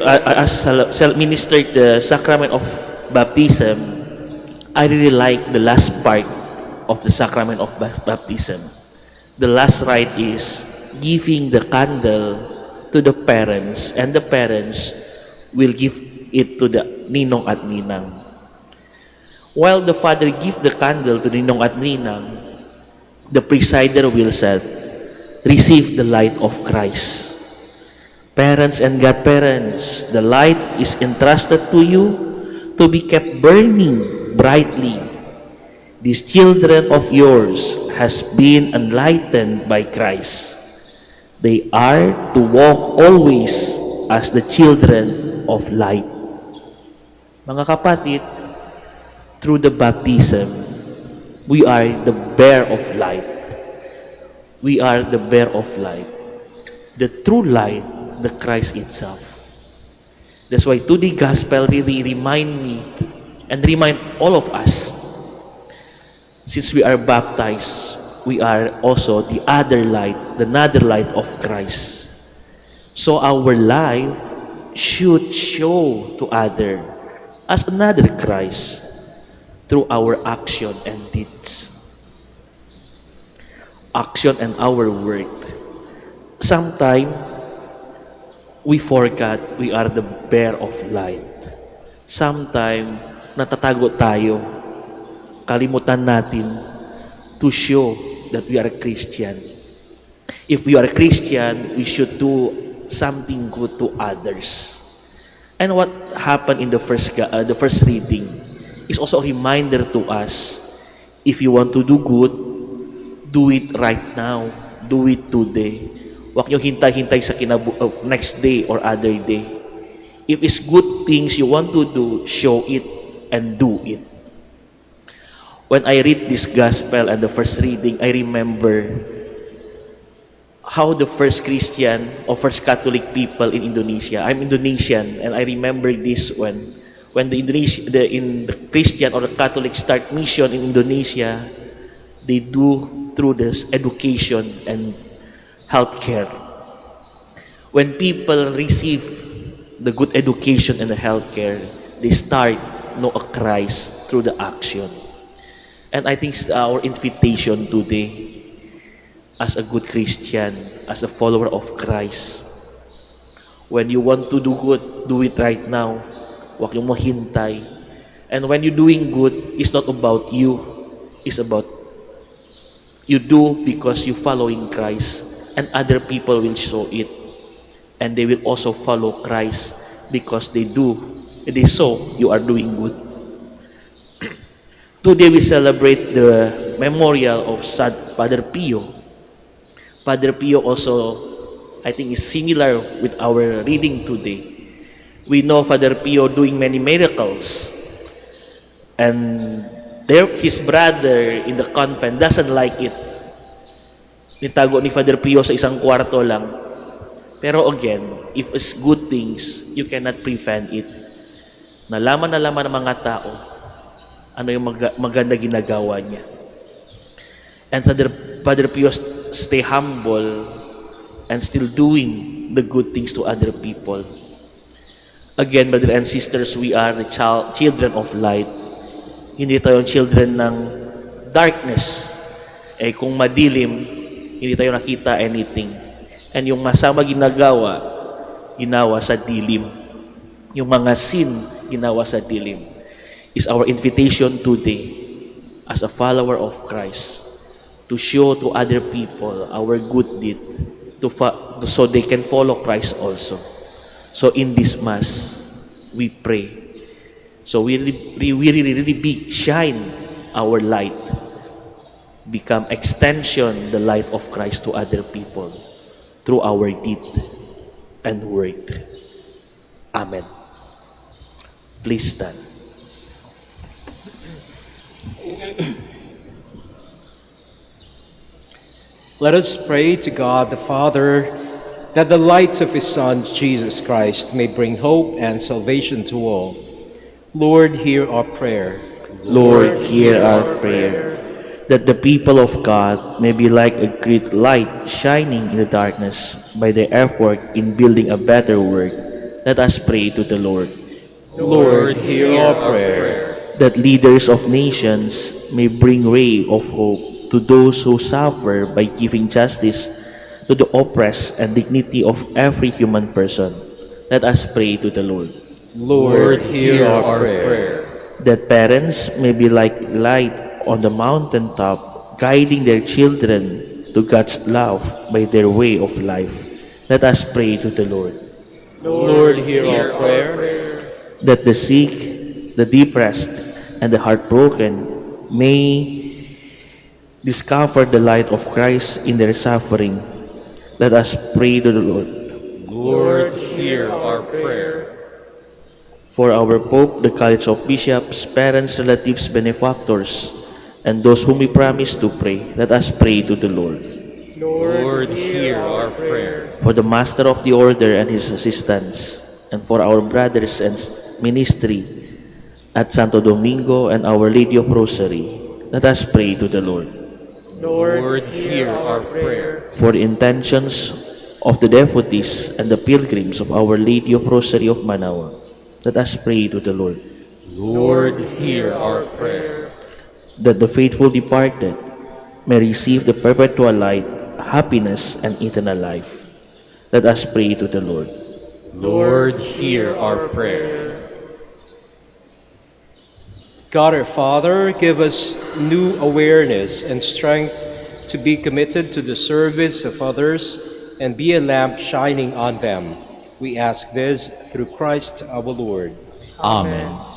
the sacrament of baptism, I really like the last part of the sacrament of baptism. The last rite is giving the candle to the parents, and the parents will give it to the ninong at ninang. While the father gives the candle to ninong at ninang, the presider will say, "Receive the light of Christ." Parents and godparents, the light is entrusted to you to be kept burning brightly. These children of yours has been enlightened by Christ. They are to walk always as the children of light. Mga kapatid, through the baptism, we are the bearer of light. We are the bearer of light. The true light, the Christ itself. That's why today gospel really remind me and remind all of us, since we are baptized, we are also the other light, the another light of Christ. So our life should show to other as another Christ through our action and deeds. Action and our word. Sometimes we forget we are the bearer of light. Sometimes natatago tayo. Kalimutan natin to show that we are a Christian. If we are a Christian, we should do something good to others. And what happened in the first reading is also a reminder to us, if you want to do good, do it right now. Do it today. Huwag nyo hintay-hintay sa next day or other day. If it's good things you want to do, show it and do it. When I read this gospel and the first reading, I remember how the first Christian or first Catholic people in Indonesia. I'm Indonesian, and I remember this when the Christian or the Catholic start mission in Indonesia, they do through this education and healthcare. When people receive the good education and the healthcare, they start know a Christ through the action. And I think it's our invitation today as a good Christian, as a follower of Christ. When you want to do good, do it right now. Huwag yung mahintay. And when you're doing good, it's not about you. It's about you do because you following Christ, and other people will show it. And they will also follow Christ because they saw you are doing good. Today we celebrate the memorial of Father Pio. Father Pio also, I think, is similar with our reading today. We know Father Pio doing many miracles. And his brother in the convent doesn't like it. Nitago ni Father Pio sa isang kwarto lang. Pero again, if it's good things, you cannot prevent it. Nalaman ng mga tao ano yung maganda ginagawa niya. And Father Pio stay humble and still doing the good things to other people. Again, brothers and sisters, we are the children of light. Hindi tayo children ng darkness. Kung madilim, hindi tayo nakita anything. And yung masama ginawa sa dilim. Yung mga sin, ginawa sa dilim. Is our invitation today as a follower of Christ to show to other people our good deed so they can follow Christ also. So in this Mass, we pray. So we really shine our light become extension the light of Christ to other people through our deed and word. Amen. Please stand. Let us pray to God the Father that the light of his Son, Jesus Christ, may bring hope and salvation to all. Lord, hear our prayer. Lord, hear our prayer, that the people of God may be like a great light shining in the darkness by their effort in building a better world. Let us pray to the Lord. Lord, hear our prayer. That leaders of nations may bring ray of hope to those who suffer by giving justice to the oppressed and dignity of every human person. Let us pray to the Lord. Lord, hear our prayer. That parents may be like light on the mountaintop, guiding their children to God's love by their way of life. Let us pray to the Lord. Lord, hear our prayer. That the sick, the depressed, and the heartbroken may discover the light of Christ in their suffering. Let us pray to the Lord. Lord, hear our prayer. For our Pope, the College of Bishops, parents, relatives, benefactors, and those whom we promise to pray, let us pray to the Lord. Lord, hear our prayer. For the Master of the Order and his assistants, and for our brothers and ministry at Santo Domingo and Our Lady of Rosary, let us pray to the Lord. Lord, hear our prayer. For the intentions of the devotees and the pilgrims of Our Lady of Rosary of Manaoag, let us pray to the Lord. Lord, hear our prayer. That the faithful departed may receive the perpetual light, happiness, and eternal life. Let us pray to the Lord. Lord, hear our prayer. God our Father, give us new awareness and strength to be committed to the service of others and be a lamp shining on them. We ask this through Christ our Lord. Amen.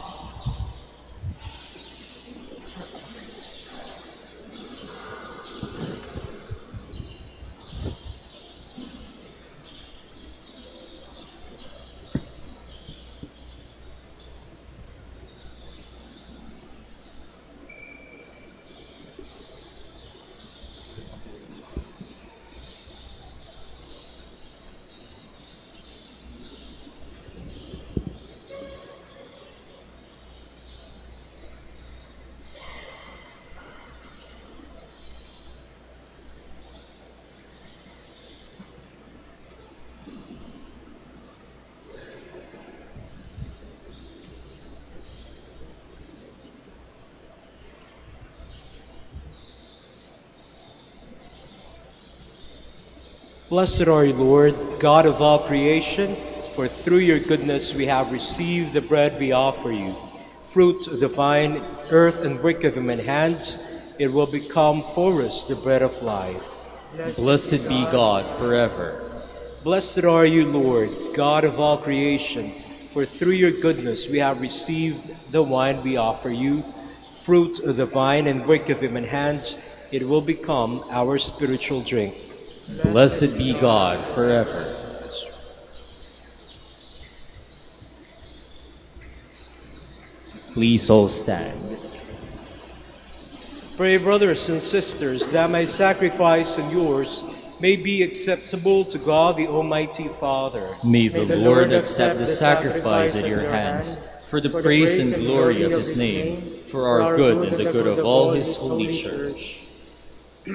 Blessed are you, Lord, God of all creation, for through your goodness we have received the bread we offer you. Fruit of the vine, earth and work of human hands, it will become for us the bread of life. Blessed be God forever. Blessed are you, Lord, God of all creation, for through your goodness we have received the wine we offer you. Fruit of the vine and work of human hands, it will become our spiritual drink. Blessed be God forever. Please all stand. Pray, brothers and sisters, that my sacrifice and yours may be acceptable to God the Almighty Father. May the Lord accept the sacrifice at your hands for the praise and glory of his name, for our good and the good of all his holy church.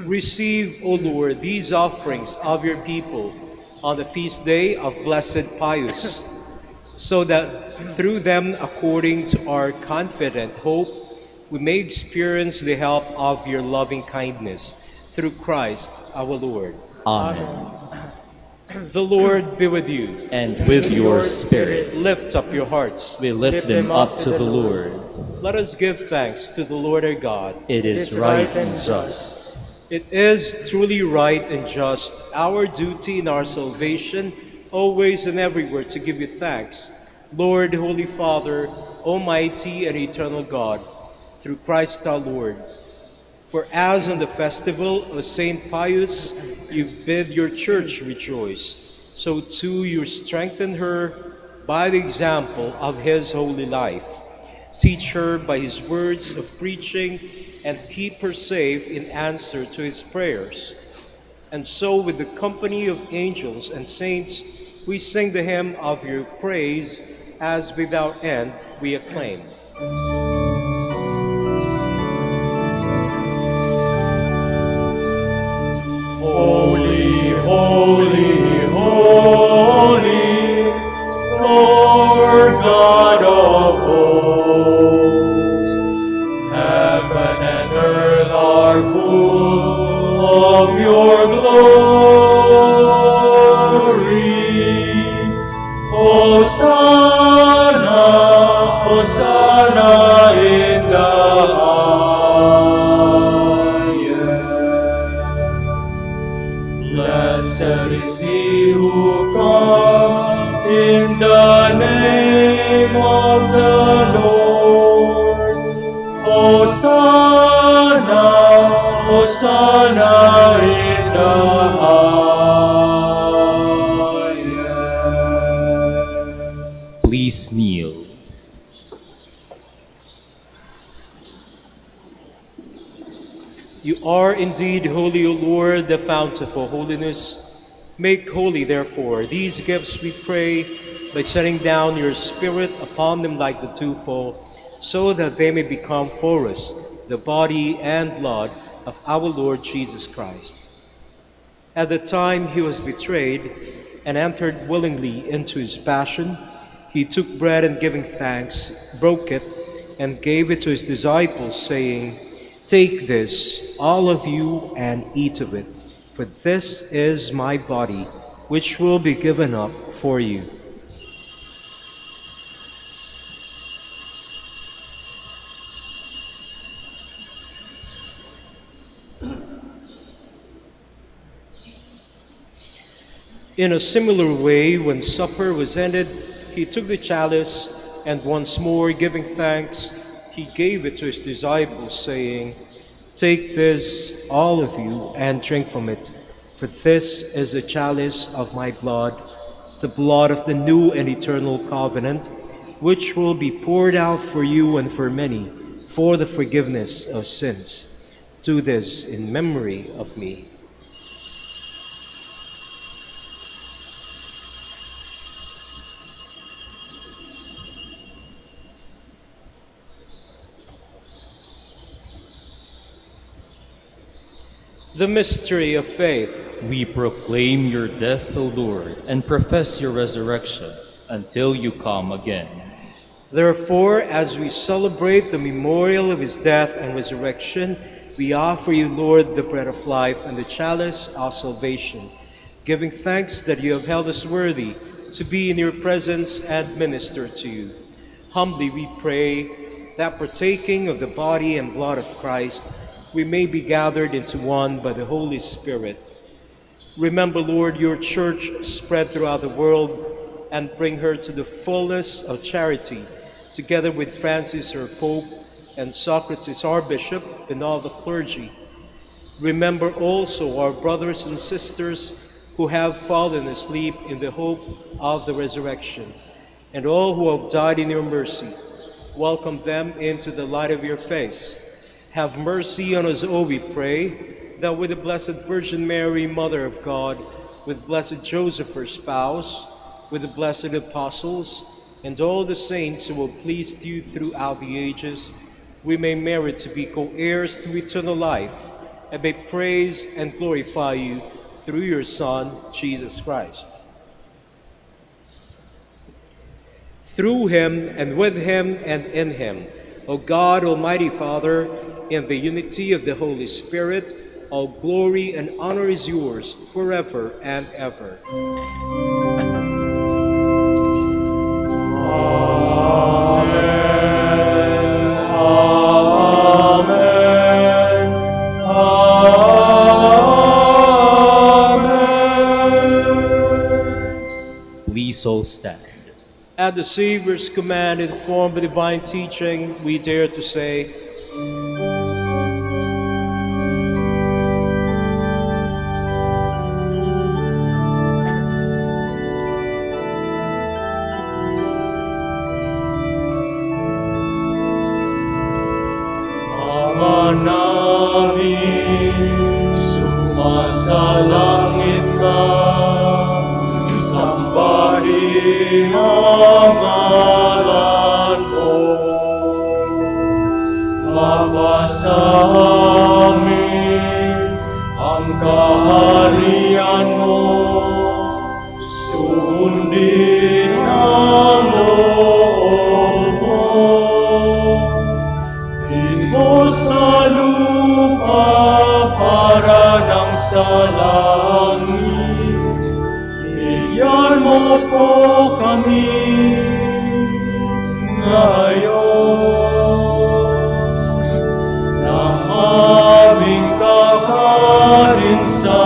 Receive, O Lord, these offerings of your people on the feast day of Blessed Pius, so that through them, according to our confident hope, we may experience the help of your loving kindness through Christ our Lord. Amen. The Lord be with you. And with your spirit, Lift up your hearts. we lift them up to the Lord. Let us give thanks to the Lord our God. It is right and just. It is truly right and just, our duty in our salvation, always and everywhere to give you thanks, Lord, Holy Father, Almighty and eternal God, through Christ our Lord. For as on the festival of St. Pius you bid your church rejoice, so too you strengthen her by the example of his holy life. Teach her by his words of preaching, and keep her safe in answer to his prayers. And so with the company of angels and saints, we sing the hymn of your praise, as without end we acclaim. Holy, holy, holy, Lord God of hosts, heaven and earth are full of your glory. Hosanna, Hosanna in the highest. Blessed is he who comes in the name of the Lord. Hosanna, Hosanna in the highest. Please kneel. You are indeed holy, O Lord, the fount of all holiness. Make holy, therefore, these gifts, we pray, by sending down your Spirit upon them like the dewfall, so that they may become for us the body and blood of our Lord Jesus Christ. At the time he was betrayed and entered willingly into his passion, he took bread and giving thanks, broke it, and gave it to his disciples, saying, "Take this, all of you, and eat of it, for this is my body, which will be given up for you." In a similar way, when supper was ended, he took the chalice, and once more giving thanks, he gave it to his disciples, saying, "Take this, all of you, and drink from it, for this is the chalice of my blood, the blood of the new and eternal covenant, which will be poured out for you and for many for the forgiveness of sins. Do this in memory of me." The mystery of faith. We proclaim your death, O Lord, and profess your resurrection until you come again. Therefore, as we celebrate the memorial of his death and resurrection, we offer you, Lord, the bread of life and the chalice of salvation, giving thanks that you have held us worthy to be in your presence and minister to you. Humbly we pray that, partaking of the body and blood of Christ, we may be gathered into one by the Holy Spirit. Remember, Lord, your church spread throughout the world, and bring her to the fullness of charity, together with Francis, our Pope, and Socrates, our Bishop, and all the clergy. Remember also our brothers and sisters who have fallen asleep in the hope of the resurrection, and all who have died in your mercy. Welcome them into the light of your face. Have mercy on us, O we pray, that with the Blessed Virgin Mary, Mother of God, with blessed Joseph, her spouse, with the blessed apostles, and all the saints who will please you throughout the ages, we may merit to be co-heirs to eternal life, and may praise and glorify you through your Son, Jesus Christ. Through him, and with him, and in him, O God, Almighty Father, in the unity of the Holy Spirit, all glory and honor is yours forever and ever. Please all stand. At the Savior's command, informed by divine teaching, we dare to say, ang ngalan mo. Mapasa amin ang kaharian mo. Sundin ang loob mo. Dito sa lupa para ng sa langit. Bigyan mo po kami ngayon ng aming kakanin sa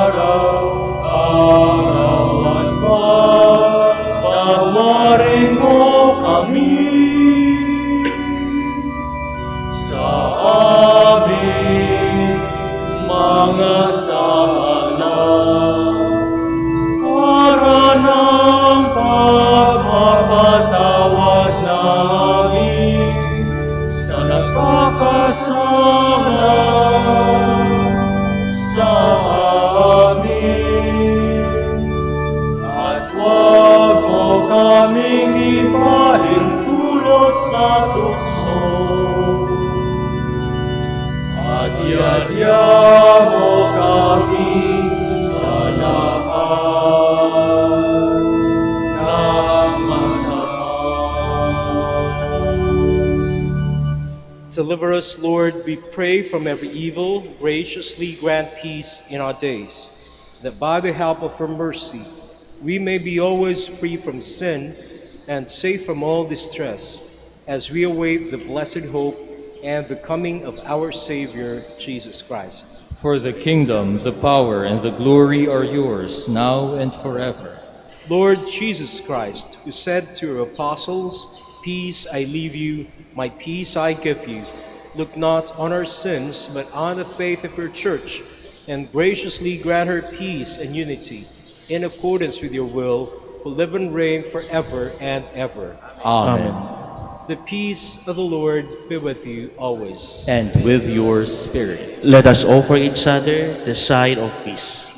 araw-araw at patawarin mo kami sa aming mga sala para ng pagpapatawad namin sa nagkakasala sa amin. At huwag mo kaming ipahintulot sa tukso, at iadya mo kami sa lahat ng masama. Deliver us, Lord, we pray, from every evil. Graciously grant peace in our days, that by the help of your mercy we may be always free from sin and safe from all distress, as we await the blessed hope and the coming of our Savior, Jesus Christ. For the kingdom, the power, and the glory are yours, now and forever. Lord Jesus Christ, who said to your apostles, "Peace I leave you, my peace I give you," look not on our sins, but on the faith of your church, and graciously grant her peace and unity, in accordance with your will, who live and reign forever and ever. Amen. The peace of the Lord be with you always. And with your spirit. Let us offer each other the sign of peace.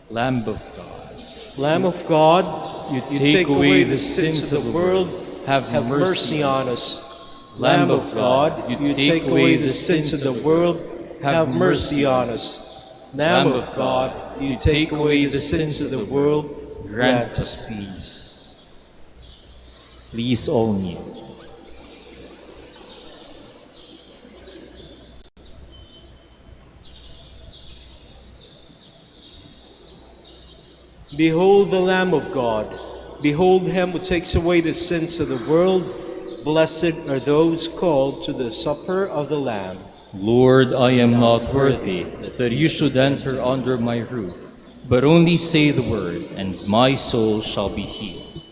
Lamb of God, Lamb of God, you take away the sins of the world, have mercy on us. Lamb of God, you take away the sins of the world, have mercy on us. Lamb of God, you take away the sins of the world, grant us peace. Please all kneel. Behold the Lamb of God. Behold him who takes away the sins of the world. Blessed are those called to the supper of the Lamb. Lord, I am not worthy that you should enter under my roof, but only say the word, and my soul shall be healed.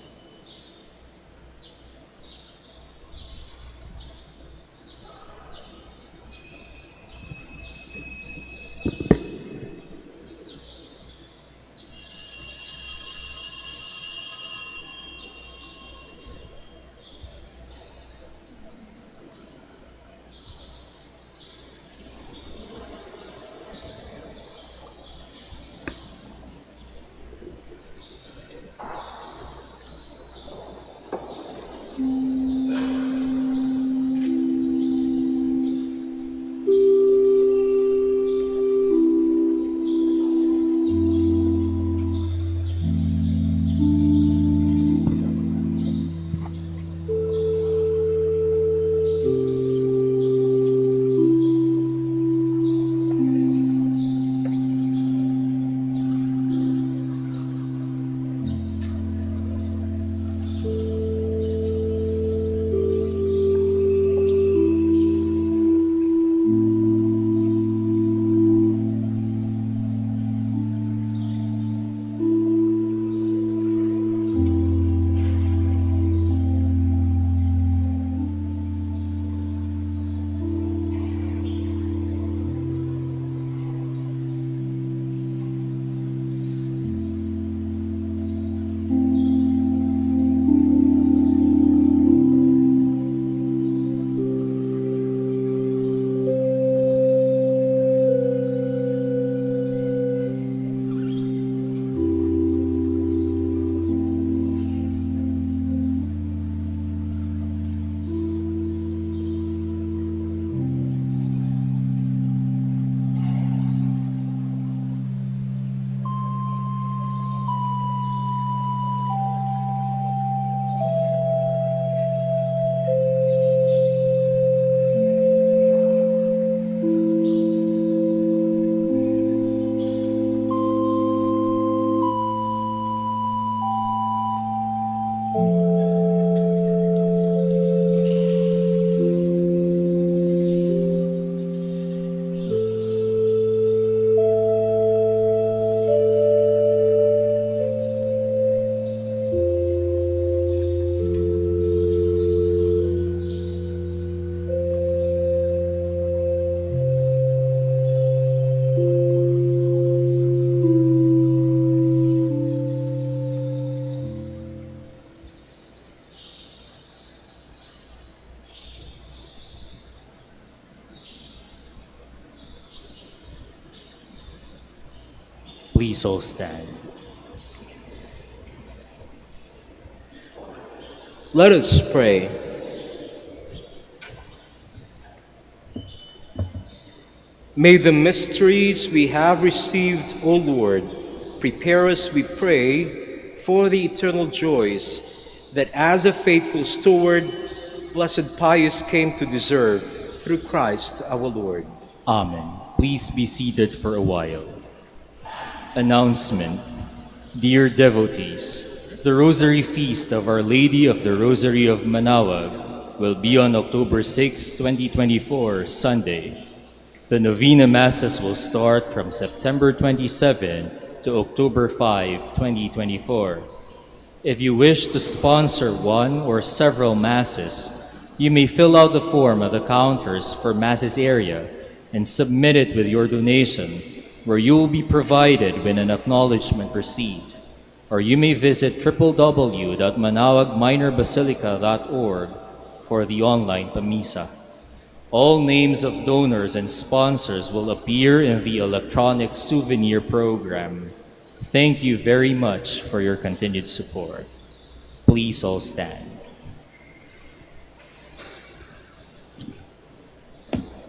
Please all stand. Let us pray. May the mysteries we have received, O Lord, prepare us, we pray, for the eternal joys that as a faithful steward, Blessed Pius came to deserve, through Christ our Lord. Amen. Please be seated for a while. Announcement. Dear devotees, the Rosary Feast of Our Lady of the Rosary of Manaoag will be on October 6, 2024, Sunday. The Novena Masses will start from September 27 to October 5, 2024. If you wish to sponsor one or several Masses, you may fill out the form at the counters for Masses area and submit it with your donation, where you will be provided with an acknowledgement receipt. Or you may visit www.manaoagminorbasilica.org for the online pamisa. All names of donors and sponsors will appear in the electronic souvenir program. Thank you very much for your continued support. Please all stand.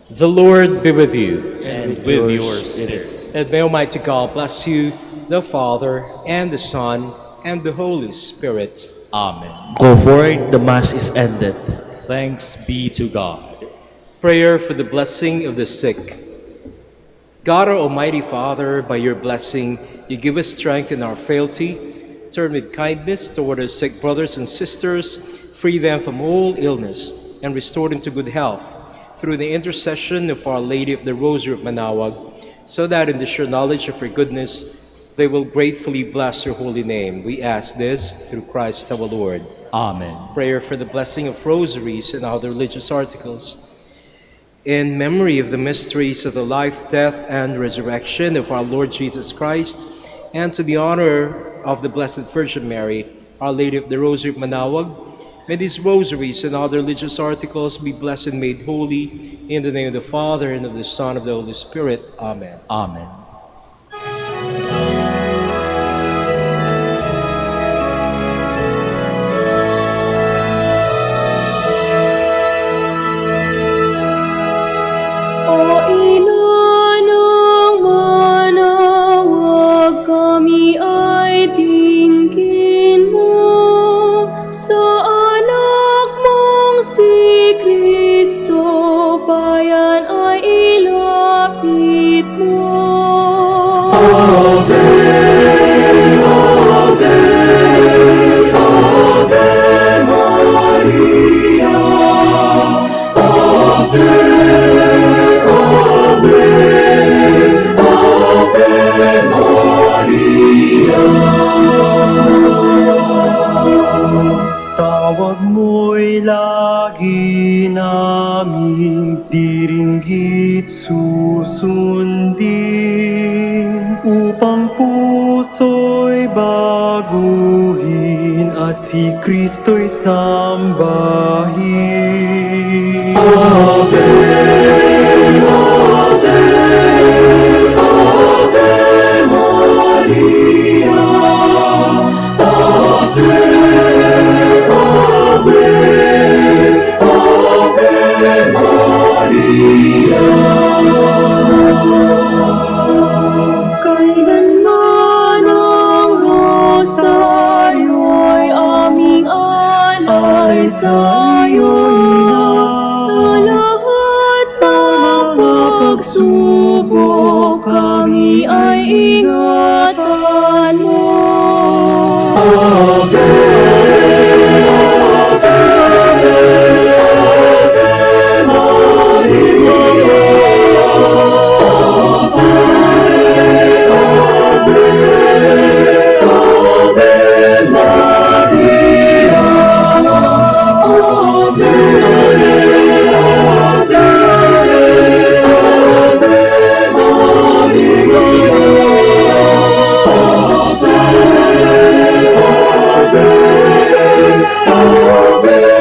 The Lord be with you. And with your spirit. And may Almighty God bless you, the Father, and the Son, and the Holy Spirit. Amen. Go forward, the Mass is ended. Thanks be to God. Prayer for the blessing of the sick. God, our Almighty Father, by your blessing, you give us strength in our frailty. Turn with kindness toward our sick brothers and sisters, free them from all illness, and restore them to good health, through the intercession of Our Lady of the Rosary of Manaoag, so that in the sure knowledge of her goodness, they will gratefully bless her holy name. We ask this through Christ our Lord. Amen. Prayer for the blessing of rosaries and other religious articles. In memory of the mysteries of the life, death, and resurrection of our Lord Jesus Christ, and to the honor of the Blessed Virgin Mary, Our Lady of the Rosary of Manaoag, may these rosaries and other religious articles be blessed and made holy, in the name of the Father, and of the Son, and of the Holy Spirit. Amen. Amen. O ina ng Manaoag, kami ay tingin mo sa anak mong si Kristo, bayan ay ilapit mo. Ave, Ave, Ave Maria, Ave. Tawag mo'y lagi naming diringgit susundin, upang puso'y baguhin at si Kristo'y sambahin. Ave, Ave, Ave Maria, Ave, Ave, Ave Maria. Kailanman ang rosaryo'y aming alay sa'yo, Ina. Sa lahat ng pagsubok, kami ay ingatan mo. Ave, Ave, Ave Maria. Ave, Ave, Ave Maria. Ave, Ave, Ave, Ave